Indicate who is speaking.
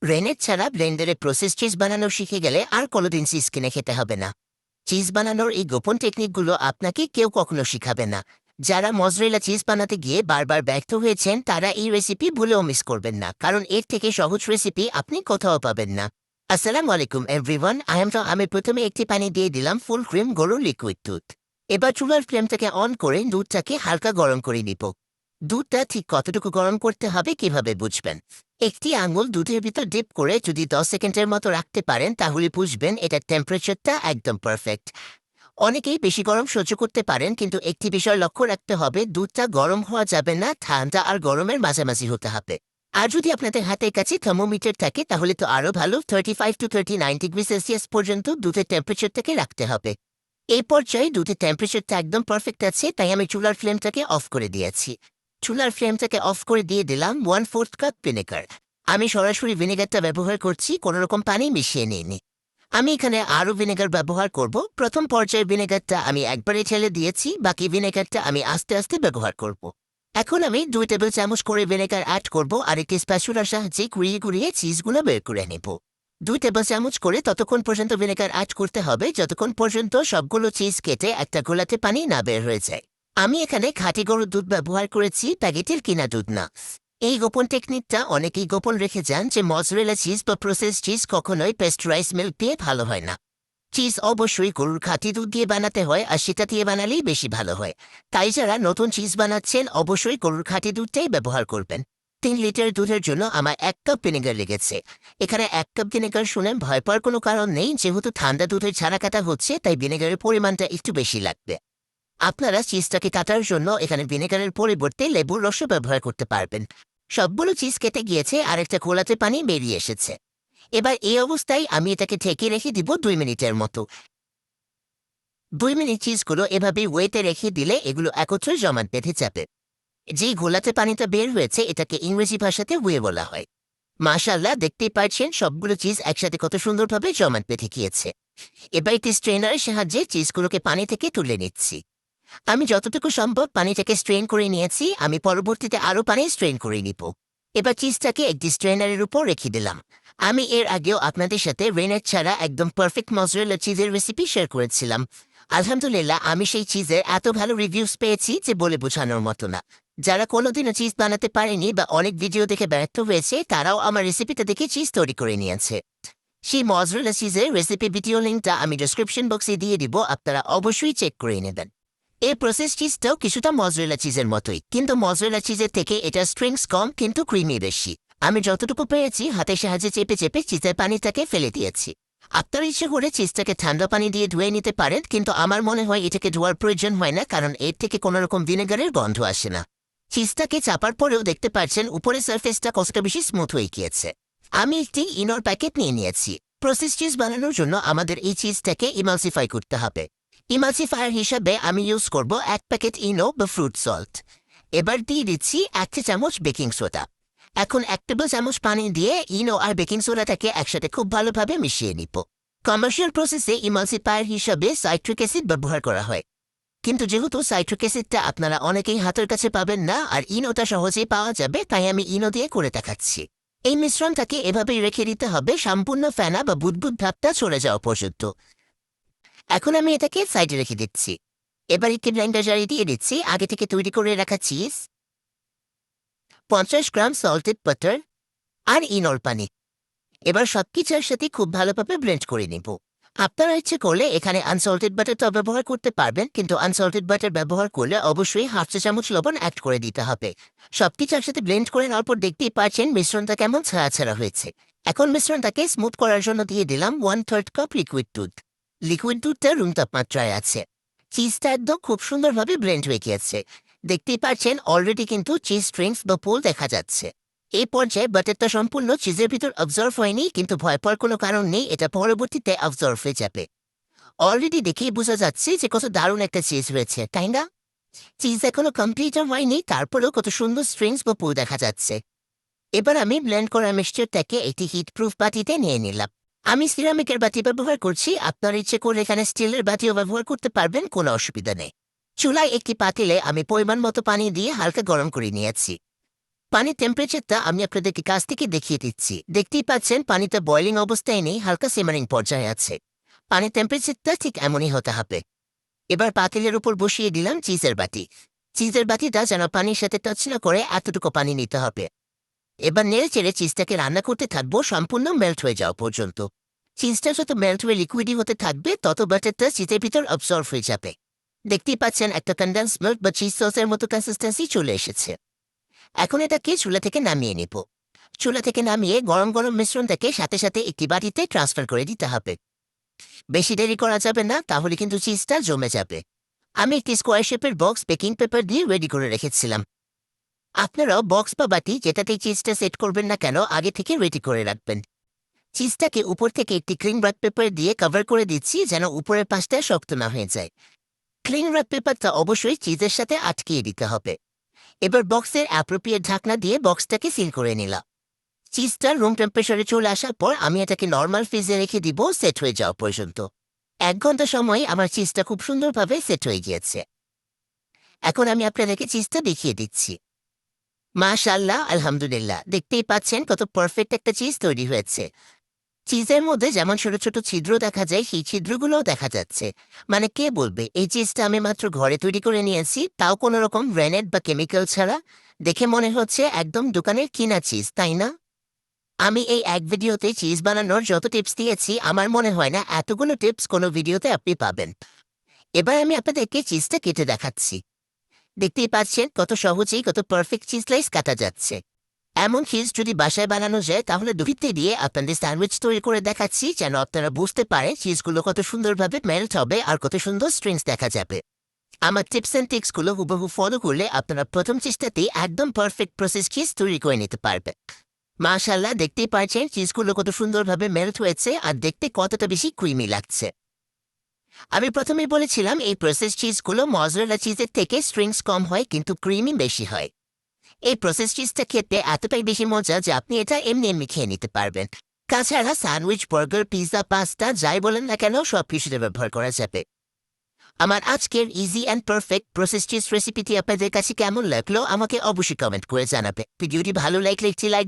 Speaker 1: রেনেট ছাড়া ব্লেন্ডারে process cheese বানানো শিখে গেলে আর কোনোদিন চিজ কিনে খেতে হবে না। চিজ বানানোর এই গোপন টেকনিকগুলো আপনাকে কেউ কখনো শিখাবে না। যারা মজরেলা চিজ বানাতে গিয়ে বারবার ব্যর্থ হয়েছেন তারা এই রেসিপি ভুলেও মিস করবেন না, কারণ এর থেকে সহজ রেসিপি আপনি কোথাও পাবেন না। আসসালামু আলাইকুম এভরিওয়ান, আমি প্রথমে একটি পানি দিয়ে দিলাম ফুল ক্রিম গরুর লিকুইড দুধ। এবার চুলার ফ্লেমটাকে অন করে দুধটাকে হালকা গরম করে নিব। দুধটা ঠিক কতটুকু গরম করতে হবে কিভাবে বুঝবেন? একটি আঙুল দুধের ভিতর ডিপ করে যদি 10 সেকেন্ডের মতো রাখতে পারেন তাহলে বুঝবেন এটার টেম্পারেচারটা একদম পারফেক্ট। অনেকেই বেশি গরম সহ্য করতে পারেন, কিন্তু একটি বিষয় লক্ষ্য রাখতে হবে, দুধটা গরম হওয়া যাবে না, ঠান্ডা আর গরমের মাঝামাঝি হতে হবে। আর যদি আপনাদের হাতের কাছে থার্মোমিটার থাকে তাহলে তো আরও ভালো, 35 to 39 ডিগ্রি সেলসিয়াস পর্যন্ত দুধের টেম্পারেচারটাকে রাখতে হবে। এই পর্যায়ে দুধের টেম্পারেচারটা একদম পারফেক্ট আছে, তাই আমি চুলার ফ্লেমটাকে অফ করে দিয়েছি। চুলার ফ্লেমটাকে অফ করে দিয়ে দিলাম 1/4 কাপ ভিনেগার। আমি সরাসরি ভিনেগারটা ব্যবহার করছি, কোনোরকম পানি মিশিয়ে নিইনি। আমি এখানে আরও ভিনেগার ব্যবহার করব। প্রথম পর্যায়ের ভিনেগারটা আমি একবারে ঢেলে দিয়েছি, বাকি ভিনেগারটা আমি আস্তে আস্তে ব্যবহার করব। এখন আমি 2 টেবিল চামচ করে ভিনেগার অ্যাড করব আর একটি স্প্যাচুলার সাহায্যে ঘুরিয়ে ঘুরিয়ে চিজগুলো বের করে নেব। 2 টেবিল চামচ করে ততক্ষণ পর্যন্ত ভিনেগার অ্যাড করতে হবে যতক্ষণ পর্যন্ত সবগুলো চিজ কেটে একটা গোলাতে পানি না বের হয়ে যায়। আমি এখানে খাঁটি গরুর দুধ ব্যবহার করেছি, প্যাকেটের কিনা দুধ না। এই গোপন টেকনিকটা অনেকেই গোপন রেখে যান যে মজরেলা চিজ বা প্রসেস চিজ কখনোই পেস্টুরাইজ মিল্ক দিয়ে ভালো হয় না। চিজ অবশ্যই গরুর খাঁটি দুধ দিয়ে বানাতে হয়, আর সেটা দিয়ে বানালেই বেশি ভালো হয়। তাই যারা নতুন চিজ বানাচ্ছেন অবশ্যই গরুর খাঁটি দুধটাই ব্যবহার করবেন। 3 লিটার দুধের জন্য আমার 1 কাপ ভিনেগার লেগেছে। এখানে 1 কাপ ভিনেগার শুনে ভয় পাওয়ার কোনো কারণ নেই, যেহেতু ঠান্ডা দুধের ছানা কাটা হচ্ছে তাই ভিনেগারের পরিমাণটা একটু বেশি লাগবে। আপনারা চিজটাকে কাটার জন্য এখানে ভিনেগারের পরিবর্তে লেবুর রসও ব্যবহার করতে পারবেন। সবগুলো চিজ কেটে গিয়েছে আর একটা ঘোলাতে পানি বেরিয়ে এসেছে। এবার এই অবস্থায় আমি এটাকে ঢেকে রেখে দিব 2 মিনিটের মতো। 2 মিনিট চিজগুলো এভাবে ওয়েতে রেখে দিলে এগুলো একত্রে জমাট বেঁধে যাবে। যেই ঘোলাতে পানিটা বের হয়েছে এটাকে ইংরেজি ভাষাতে ওয়ে বলা হয়। মাশাআল্লাহ, দেখতেই পাচ্ছেন সবগুলো চিজ একসাথে কত সুন্দরভাবে জমাট বেঁধে গিয়েছে। এবার একটি স্ট্রেনারের সাহায্যে চিজগুলোকে পানি থেকে তুলে নিচ্ছি। আমি যতটুকু সম্ভব পানিটাকে স্ট্রেন করে নিয়েছি, আমি পরবর্তীতে আরও পানি স্ট্রেন করে নিব। এবার চিজটাকে একটি স্ট্রেনারের উপর রেখে দিলাম। আমি এর আগেও আপনাদের সাথে রেনেট ছাড়া একদম পারফেক্ট মজরেলা চিজের রেসিপি শেয়ার করেছিলাম। আলহামদুলিল্লাহ, আমি সেই চিজের এত ভালো রিভিউস পেয়েছি যে বলে বোঝানোর মতো না। যারা কোনোদিনও চিজ বানাতে পারেনি বা অনেক ভিডিও দেখে ব্যর্থ হয়েছে তারাও আমার রেসিপিটা দেখে চিজ তৈরি করে নিয়েছে। সেই মজরেলা চিজের রেসিপি ভিডিও লিঙ্কটা আমি ডেসক্রিপশন বক্সে দিয়ে দিব, আপনারা অবশ্যই চেক করে নেবেন। এই প্রসেস চিজটাও কিছুটা মজরেলা চিজের মতোই, কিন্তু মজরেলা চিজের থেকে এটা স্ট্রিংস কম কিন্তু ক্রিমি বেশি। আমি যতটুকু পেয়েছি হাতের সাহায্যে চেপে চেপে চিজের পানিটাকে ফেলে দিয়েছি। আপনার ইচ্ছে করে চিজটাকে ঠান্ডা পানি দিয়ে ধুয়ে নিতে পারেন, কিন্তু আমার মনে হয় এটাকে ধোয়ার প্রয়োজন হয় না, কারণ এর থেকে কোনো রকম ভিনেগারের গন্ধ আসে না। চিজটাকে চাপার পরেও দেখতে পাচ্ছেন উপরের সারফেসটা কতটা বেশি স্মুথ হয়ে গিয়েছে। আমি একটি ইনোর প্যাকেট নিয়ে নিয়েছি। প্রসেস চিজ বানানোর জন্য আমাদের এই চিজটাকে ইমালসিফাই করতে হবে। ইমালসিফায়ার হিসাবে আমি ইউজ করব 1 প্যাকেট ইনো বা ফ্রুট সল্ট। এবার দিয়ে দিচ্ছি 1 চা চামচ বেকিং সোডা। এখন 1 টেবিল চামচ পানি দিয়ে ইনো আর বেকিং সোডাটাকে একসাথে খুব ভালোভাবে মিশিয়ে নিব। কমার্শিয়াল প্রসেসে ইমালসিফায়ার হিসাবে সাইট্রিক অ্যাসিড ব্যবহার করা হয়, কিন্তু যেহেতু সাইট্রিক অ্যাসিডটা আপনারা অনেকেই হাতের কাছে পাবেন না আর ইনোটা সহজেই পাওয়া যাবে, তাই আমি ইনো দিয়ে করে দেখাচ্ছি। এই মিশ্রণটাকে এভাবেই রেখে দিতে হবে সম্পূর্ণ ফেনা বা বুদবুদ ভাবটা চলে যাওয়া পর্যন্ত। এখন আমি এটাকে সাইডে রেখে দিচ্ছি। এবার একটি ব্লেন্ডার জারে দিয়ে দিচ্ছি আগে থেকে তৈরি করে রাখা চিজ, 50 গ্রাম সল্টেড বাটার আর ইনোর পানি। এবার সবকিছু একসাথে খুব ভালোভাবে ব্লেন্ড করে নিব। আপনারা ইচ্ছে করলে এখানে আনসল্টেড বাটারটা ব্যবহার করতে পারবেন, কিন্তু আনসল্টেড বাটার ব্যবহার করলে অবশ্যই 1/2 চা চামচ লবণ অ্যাড করে দিতে হবে। সবকিছু একসাথে ব্লেন্ড করে নেওয়ার পর দেখতেই পাচ্ছেন মিশ্রণটা কেমন ছাড়া ছাড়া হয়েছে। এখন মিশ্রণটাকে স্মুথ করার জন্য দিয়ে দিলাম 1/3 কাপ লিকুইড দুধ। লিকুইড দুধটা রুম তাপমাত্রায় আছে। চিজটা একদম খুব সুন্দরভাবে ব্লেন্ড হয়ে গিয়েছে। দেখতেই পাচ্ছেন অলরেডি কিন্তু চিজ স্ট্রিংস বা পুল দেখা যাচ্ছে। এই পর্যায়ে বাটারটা সম্পূর্ণ চিজের ভিতর অবজর্ভ হয়নি, কিন্তু ভয় পাওয়ার কোনো কারণ নেই, এটা পরবর্তীতে অবজর্ভ হয়ে যাবে। অলরেডি দেখেই বোঝা যাচ্ছে যে কত দারুণ একটা চিজ হয়েছে, তাই না? চিজ এখনো কমপ্লিট হয়নি, তারপরেও কত সুন্দর স্ট্রিংস বা পুল দেখা যাচ্ছে। এবার আমি ব্লেন্ড করা মিক্সচারটাকে একটি হিট প্রুফ বাটিতে নিয়ে নিলাম। আমি সিরামিকের বাটি ব্যবহার করছি, আপনার ইচ্ছে করে এখানে স্টিলের বাটিও ব্যবহার করতে পারবেন, কোনো অসুবিধা নেই। চুলায় একটি পাতিলে আমি পরিমাণ মতো পানি দিয়ে হালকা গরম করে নিয়েছি। পানির টেম্পারেচারটা আমি আপনাদেরকে কাছ থেকে দেখিয়ে দিচ্ছি। দেখতেই পাচ্ছেন পানিটা বয়লিং অবস্থায় নেই, হালকা সিমারিং পর্যায়ে আছে। পানির টেম্পারেচারটা ঠিক এমনই হতে হবে। এবার পাতিলের উপর বসিয়ে দিলাম চিজের বাটি। চিজের বাটিটা যেন পানির সাথে টাচ না করে এতটুকু পানি নিতে হবে। এবার নেড়ে চেড়ে চিজটাকে রান্না করতে থাকবো সম্পূর্ণ মেল্ট হয়ে যাওয়া পর্যন্ত। চিজটা যত মেল্ট হয়ে লিকুইডি হতে থাকবে তত বাটারটা চিজের ভিতর অবসর্ভ হয়ে যাবে। দেখতেই পাচ্ছেন একটা কনডেন্স মিল্ক বা চিজ সসের মতো কনসিস্টেন্সি চলে এসেছে। এখন এটাকে চুলা থেকে নামিয়ে নেব। চুলা থেকে নামিয়ে গরম গরম মিশ্রণটাকে সাথে সাথে একটি বাটিতে ট্রান্সফার করে দিতে হবে। বেশি দেরি করা যাবে না, তাহলে কিন্তু চিজটা জমে যাবে। আমি একটি স্কোয়ার শেপের বক্স বেকিং পেপার দিয়ে রেডি করে রেখেছিলাম। আপনারাও বক্স বা বাটি যেটাতে চিজটা সেট করবেন না কেন আগে থেকে রেডি করে রাখবেন। চিজটাকে উপর থেকে একটি ক্লিন র্যাপ পেপার দিয়ে কভার করে দিচ্ছি যেন উপরের পাশটা শক্ত না হয়ে যায়। ক্লিন র্যাপ পেপারটা অবশ্যই চিজের সাথে আটকিয়ে দিতে হবে। এবার বক্সের অ্যাপ্রোপ্রিয়েট ঢাকনা দিয়ে বক্সটাকে সিল করে নিলাম। চিজটা রুম টেম্পারেচারে চলে আসার পর আমি এটাকে নর্মাল ফ্রিজে রেখে দিব সেট হয়ে যাওয়া পর্যন্ত। 1 ঘন্টা সময় আমার চিজটা খুব সুন্দরভাবে সেট হয়ে গিয়েছে। এখন আমি আপনাদেরকে চিজটা দেখিয়ে দিচ্ছি। মাশাআল্লাহ, আলহামদুলিল্লাহ, দেখতেই পাচ্ছেন কত পারফেক্ট একটা চিজ তৈরি হয়েছে। চিজের মধ্যে যেমন ছোট ছোট ছিদ্র দেখা যায়, সেই ছিদ্রগুলোও দেখা যাচ্ছে। মানে কে বলবে এই চিজটা আমি মাত্র ঘরে তৈরি করে নিয়েছি, তাও কোনো রকম গ্রেনেড বা কেমিক্যাল ছাড়া। দেখে মনে হচ্ছে একদম দোকানের কিনা চিজ, তাই না? আমি এই এক ভিডিওতে চিজ বানানোর যত টিপস দিয়েছি আমার মনে হয় না এতগুলো টিপস কোনো ভিডিওতে আপনি পাবেন। এবার আমি আপনাদেরকে চিজটা কেটে দেখাচ্ছি। দেখতেই পাচ্ছেন কত সহজেই কত পারফেক্ট চিজ স্লাইস কাটা যাচ্ছে। এমন চিজ যদি বাসায় বানানো যায় তাহলে দুটিতে দিয়ে আপনাদের স্যান্ডউইচ তৈরি করে দেখাচ্ছি যেন আপনারা বুঝতে পারেন চিজগুলো কত সুন্দরভাবে মেল্ট হবে আর কত সুন্দর স্ট্রিংস দেখা যাবে। আমার টিপস অ্যান্ড ট্রিক্সগুলো হুবহু ফলো করলে আপনারা প্রথম চেষ্টাতেই একদম পারফেক্ট প্রসেস চিজ তৈরি করে নিতে পারবেন। মাশাআল্লাহ, দেখতেই পাচ্ছেন চিজগুলো কত সুন্দরভাবে মেল্ট হয়েছে আর দেখতে কতটা বেশি ক্রিমি লাগছে। আমি প্রথমেই বলেছিলাম এই প্রসেস চিজগুলো মজরেলা চিজের থেকে স্ট্রিংস কম হয় কিন্তু ক্রিমি বেশি হয়। এই প্রসেস চিজটা খেতে এতটাই বেশি মজা যে আপনি এটা এমনি এমনি খেয়ে নিতে পারবেন। তাছাড়া স্যান্ডউইচ, বার্গার, পিৎজা, পাস্তা যাই বলেন না কেন সব কিছুতে ব্যবহার করা যাবে। আমার আজকের easy and perfect process cheese রেসিপিটি আপনাদের কাছে কেমন লাগলো আমাকে অবশ্যই কমেন্ট করে জানাবে। ভিডিওটি ভালো লাগলে একটি লাইক